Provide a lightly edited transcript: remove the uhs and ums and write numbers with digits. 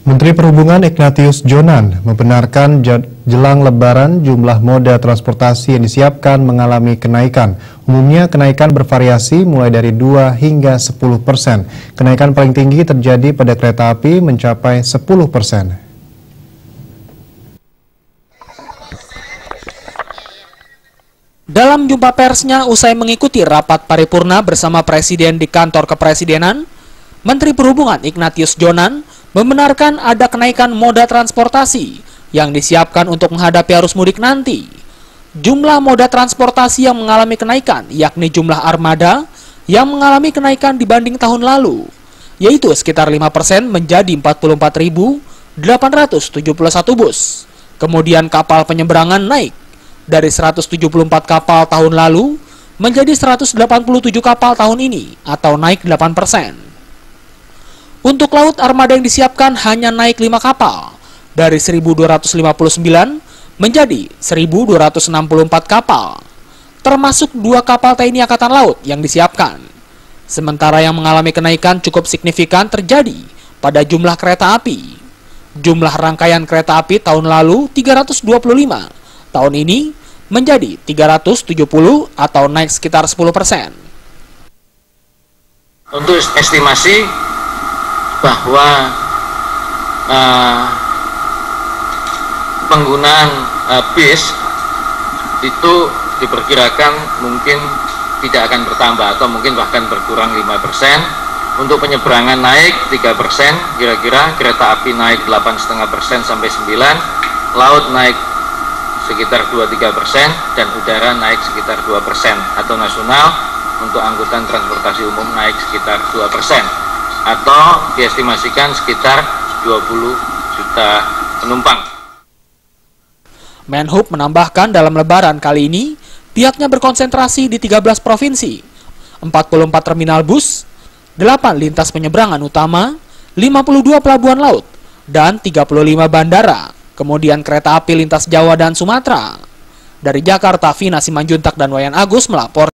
Menteri Perhubungan Ignatius Jonan membenarkan jelang Lebaran jumlah moda transportasi yang disiapkan mengalami kenaikan. Umumnya kenaikan bervariasi mulai dari 2 hingga 10%. Kenaikan paling tinggi terjadi pada kereta api mencapai 10%. Dalam jumpa persnya usai mengikuti rapat paripurna bersama Presiden di kantor kepresidenan, Menteri Perhubungan Ignatius Jonan membenarkan ada kenaikan moda transportasi yang disiapkan untuk menghadapi arus mudik nanti. Jumlah moda transportasi yang mengalami kenaikan yakni jumlah armada yang mengalami kenaikan dibanding tahun lalu, yaitu sekitar 5% menjadi 44.871 bus. Kemudian kapal penyeberangan naik dari 174 kapal tahun lalu menjadi 187 kapal tahun ini atau naik 8%. Untuk laut, armada yang disiapkan hanya naik 5 kapal, dari 1.259 menjadi 1.264 kapal, termasuk 2 kapal TNI Angkatan Laut yang disiapkan. Sementara yang mengalami kenaikan cukup signifikan terjadi pada jumlah kereta api. Jumlah rangkaian kereta api tahun lalu 325, tahun ini menjadi 370 atau naik sekitar 10%. Untuk estimasi bahwa penggunaan bis itu diperkirakan mungkin tidak akan bertambah atau mungkin bahkan berkurang 5%. Untuk penyeberangan naik 3%, kira-kira kereta api naik 8,5% sampai 9%, laut naik sekitar 2-3%, dan udara naik sekitar 2%, atau nasional untuk angkutan transportasi umum naik sekitar 2%. Atau diestimasikan sekitar 20 juta penumpang. Menhub menambahkan dalam Lebaran kali ini, pihaknya berkonsentrasi di 13 provinsi, 44 terminal bus, 8 lintas penyeberangan utama, 52 pelabuhan laut, dan 35 bandara, kemudian kereta api lintas Jawa dan Sumatera. Dari Jakarta, Vina Simanjuntak dan Wayan Agus melapor.